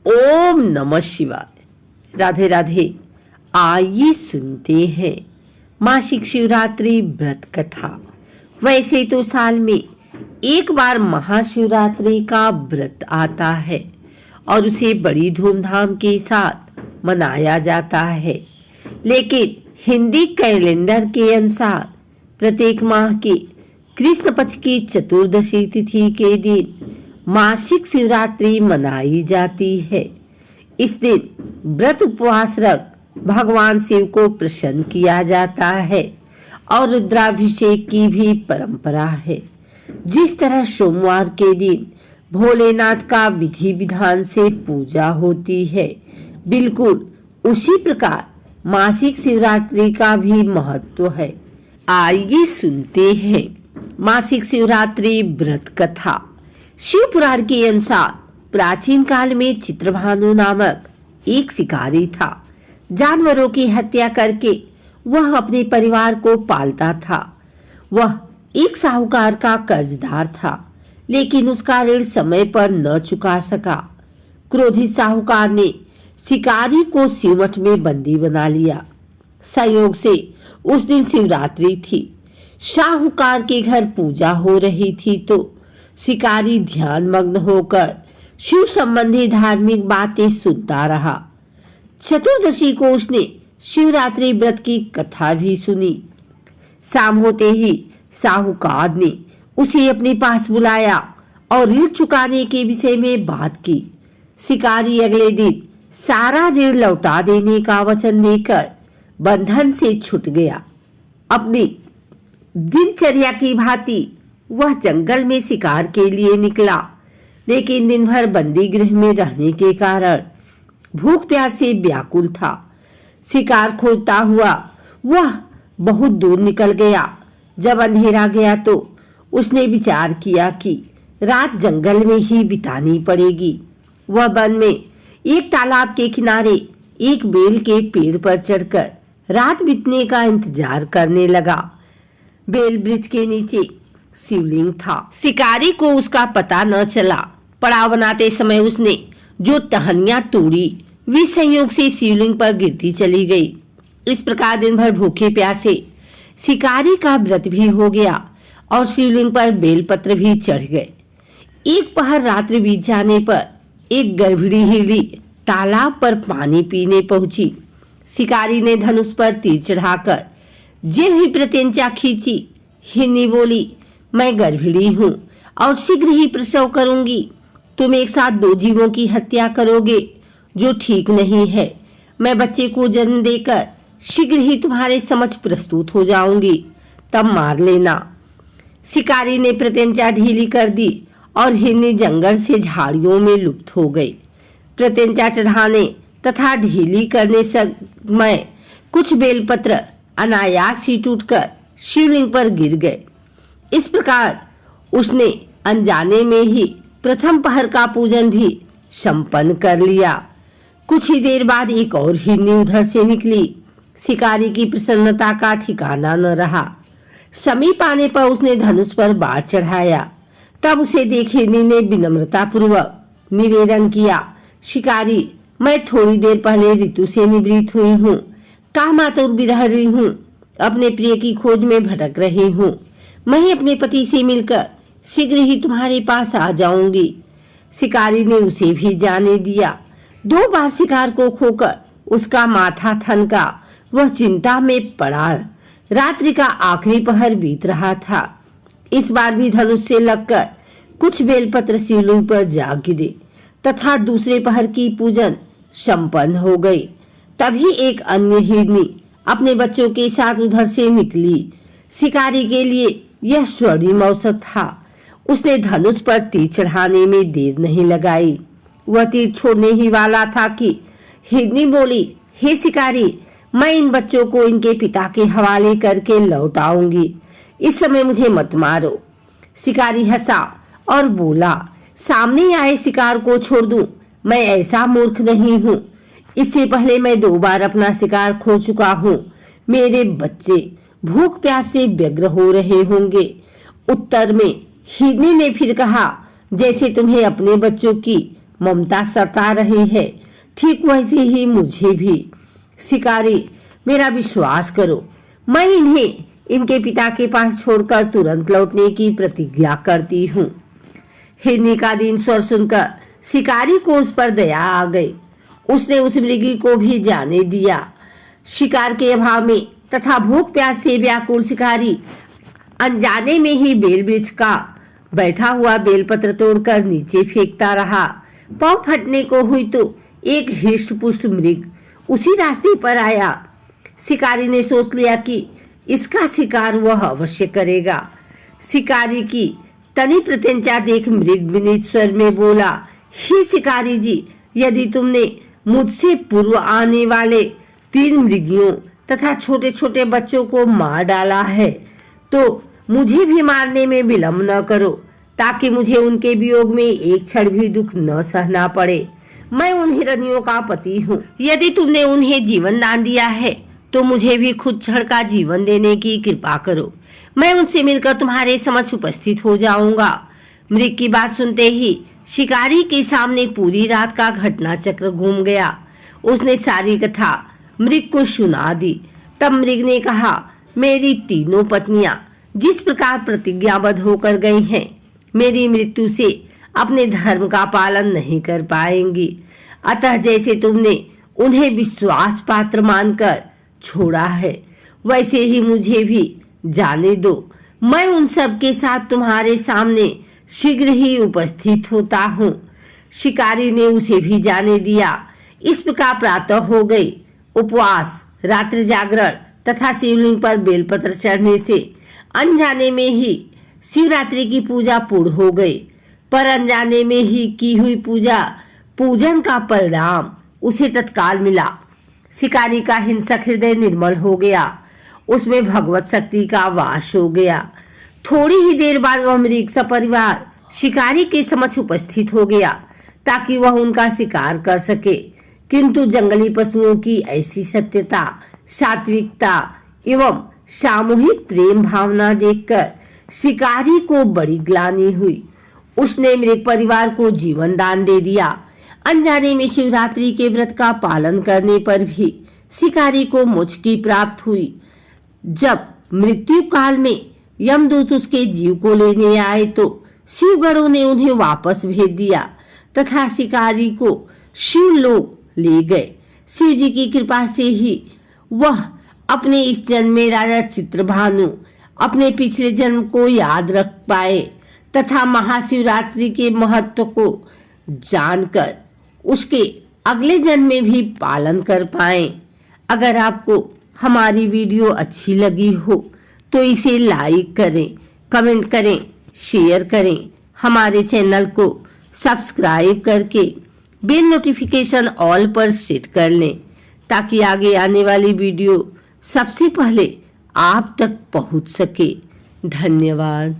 ओम नमः शिवाय। राधे राधे। आइए सुनते हैं मासिक शिवरात्रि व्रत कथा। वैसे तो साल में एक बार महाशिवरात्रि का व्रत आता है और उसे बड़ी धूमधाम के साथ मनाया जाता है, लेकिन हिंदी कैलेंडर के अनुसार प्रत्येक माह के कृष्ण पक्ष की चतुर्दशी तिथि के दिन मासिक शिवरात्रि मनाई जाती है। इस दिन व्रत उपवास रख भगवान शिव को प्रसन्न किया जाता है और रुद्राभिषेक की भी परंपरा है। जिस तरह सोमवार के दिन भोलेनाथ का विधि विधान से पूजा होती है, बिल्कुल उसी प्रकार मासिक शिवरात्रि का भी महत्व है। आइए सुनते हैं मासिक शिवरात्रि व्रत कथा। शिव पुराण के अनुसार प्राचीन काल में चित्रभानु नामक एक शिकारी था। जानवरों की हत्या करके वह अपने परिवार को पालता था। वह एक साहूकार का कर्जदार था, लेकिन उसका ऋण समय पर न चुका सका। क्रोधित साहूकार ने शिकारी को सिमट में बंदी बना लिया। संयोग से उस दिन शिवरात्रि थी। साहूकार के घर पूजा हो रही थी तो शिकारी ध्यान मग्न होकर शिव संबंधी धार्मिक बातें सुनता रहा। चतुर्दशी को उसने शिवरात्रि व्रत की कथा भी सुनी। शाम होते ही साहूकार ने उसे अपने पास बुलाया और ऋण चुकाने के विषय में बात की। शिकारी अगले दिन सारा ऋण लौटा देने का वचन देकर बंधन से छूट गया। अपनी दिनचर्या की भांति वह जंगल में शिकार के लिए निकला, लेकिन दिन भर बंदी गृह में रहने के कारण भूख प्यास से व्याकुल था। शिकार खोजता हुआ वह बहुत दूर निकल गया। जब अंधेरा गया तो उसने विचार किया कि रात जंगल में ही बितानी पड़ेगी। वह वन में एक तालाब के किनारे एक बेल के पेड़ पर चढ़कर रात बीतने का इंतजार करने लगा। बेल वृक्ष के नीचे शिवलिंग था। शिकारी को उसका पता न चला। पड़ाव बनाते समय उसने जो टहनियां तोड़ी वे संयोग से शिवलिंग पर गिरती चली गई। इस प्रकार दिन भर भूखे प्यासे शिकारी का व्रत भी हो गया और शिवलिंग पर बेलपत्र भी चढ़ गए। एक पहर रात्रि बीत जाने पर एक गर्भिणी हिरनी तालाब पर पानी पीने पहुंची। शिकारी ने धनुष पर तीर चढ़ाकर जब ही प्रत्यंचा खींची, हिरनी बोली, मैं गर्भिणी हूँ और शीघ्र ही प्रसव करूंगी। तुम एक साथ दो जीवों की हत्या करोगे, जो ठीक नहीं है। मैं बच्चे को जन्म देकर शीघ्र ही तुम्हारे समक्ष प्रस्तुत हो जाऊंगी, तब मार लेना। शिकारी ने प्रत्यंचा ढीली कर दी और हिरनी जंगल से झाड़ियों में लुप्त हो गई। प्रत्यंचा चढ़ाने तथा ढीली करने समय कुछ बेलपत्र अनायास ही टूटकर शिवलिंग पर गिर गए। इस प्रकार उसने अनजाने में ही प्रथम पहर का पूजन भी संपन्न कर लिया। कुछ ही देर बाद एक और हिरनी उधर से निकली। शिकारी की प्रसन्नता का ठिकाना न रहा। समीप आने पर उसने धनुष पर बाण चढ़ाया। तब उसे देख हिरनी ने विनम्रता पूर्वक निवेदन किया, शिकारी, मैं थोड़ी देर पहले ऋतु से निवृत्त हुई हूँ। कामातुर विरह रही हूँ, अपने प्रिय की खोज में भटक रही हूँ। मैं अपने पति से मिलकर शीघ्र ही तुम्हारे पास आ जाऊंगी। शिकारी ने उसे भी जाने दिया। 2 बार शिकार को खोकर उसका माथा थनका। वह चिंता में पड़ा। रात्रि का आखिरी पहर बीत रहा था। इस बार भी धनुष से लगकर कुछ बेलपत्र शिवलिंग पर जा गिरे तथा दूसरे पहर की पूजन संपन्न हो गई। तभी एक अन्य हिरनी अपने बच्चों के साथ उधर से निकली। शिकारी के लिए यह स्वर्णिम अवसर था। उसने धनुष पर तीर चढ़ाने में देर नहीं लगाई। वह तीर छोड़ने ही वाला था कि हिरनी बोली, हे शिकारी, मैं इन बच्चों को इनके पिता के हवाले करके लौट आऊंगी। इस समय मुझे मत मारो। शिकारी हंसा और बोला, सामने आए शिकार को छोड़ दूं, मैं ऐसा मूर्ख नहीं हूँ। इससे पहले मैं 2 बार अपना शिकार खो चुका हूँ। मेरे बच्चे भूख प्यास से व्यग्र हो रहे होंगे। उत्तर में हिरनी ने फिर कहा, जैसे तुम्हें अपने बच्चों की ममता सता रही है, ठीक वैसे ही मुझे भी। शिकारी, मेरा विश्वास करो, मैं इन्हें इनके पिता के पास छोड़कर तुरंत लौटने की प्रतिज्ञा करती हूँ। हिरनी का दीन स्वर सुनकर शिकारी को उस पर दया आ गई। उसने उस मृगी को भी जाने दिया। शिकार के अभाव में तथा भूख प्यास से व्याकुल शिकारी अनजाने में ही बेल वृक्ष का बैठा हुआ बेलपत्र तोड़कर नीचे फेंकता रहा। पांव फटने को हुई तो एक हृष्ट पुष्ट मृग उसी रास्ते पर आया। शिकारी ने सोच लिया कि इसका शिकार वह अवश्य करेगा। शिकारी की तनी प्रत्यंचा देख मृग विनीत स्वर में बोला, हे शिकारी जी, यदि तुमने मुझसे पूर्व आने वाले 3 मृगियों तथा छोटे छोटे बच्चों को मार डाला है तो मुझे भी मारने में विलंब न करो, ताकि मुझे उनके वियोग में एक क्षण भी दुख न सहना पड़े। मैं उन हिरनियों का पति हूँ। यदि तुमने उन्हें जीवन दान दिया है तो मुझे भी खुद क्षण का जीवन देने की कृपा करो। मैं उनसे मिलकर तुम्हारे समक्ष उपस्थित हो जाऊंगा। मृग की बात सुनते ही शिकारी के सामने पूरी रात का घटना चक्र घूम गया। उसने सारी कथा मृग को सुना दी। तब मृग ने कहा, मेरी तीनों पत्नियां जिस प्रकार प्रतिज्ञाबद्ध होकर गई हैं, मेरी मृत्यु से अपने धर्म का पालन नहीं कर पाएंगी। अतः जैसे तुमने उन्हें विश्वास पात्र मानकर छोड़ा है, वैसे ही मुझे भी जाने दो। मैं उन सब के साथ तुम्हारे सामने शीघ्र ही उपस्थित होता हूँ। शिकारी ने उसे भी जाने दिया। इस प्रकार प्रातः हो गई। उपवास, रात्रि जागरण तथा शिवलिंग पर बेलपत्र चढ़ने से अनजाने में ही शिवरात्रि की पूजा पूर्ण हो गई। पर अनजाने में ही की हुई पूजन का परिणाम उसे तत्काल मिला। शिकारी का हिंसक हृदय निर्मल हो गया। उसमें भगवत शक्ति का वास हो गया। थोड़ी ही देर बाद वह मृग सपरिवार शिकारी के समक्ष उपस्थित हो गया ताकि वह उनका शिकार कर सके। किंतु जंगली पशुओं की ऐसी सत्यता, सात्विकता एवं सामूहिक प्रेम भावना देखकर शिकारी को बड़ी ग्लानि हुई। उसने मृग परिवार को जीवन दान दे दिया। अनजाने में शिवरात्रि के व्रत का पालन करने पर भी शिकारी को मोक्ष की प्राप्त हुई। जब मृत्यु काल में यमदूत उसके जीव को लेने आए तो शिवगणों ने उन्हें वापस भेज दिया तथा शिकारी को शिवलोक ले गए। शिव जी की कृपा से ही वह अपने इस जन्म में राजा चित्रभानु अपने पिछले जन्म को याद रख पाए तथा महाशिवरात्रि के महत्व को जानकर उसके अगले जन्म में भी पालन कर पाए। अगर आपको हमारी वीडियो अच्छी लगी हो तो इसे लाइक करें, कमेंट करें, शेयर करें। हमारे चैनल को सब्सक्राइब करके बेल नोटिफिकेशन ऑल पर सेट कर लें ताकि आगे आने वाली वीडियो सबसे पहले आप तक पहुंच सके। धन्यवाद।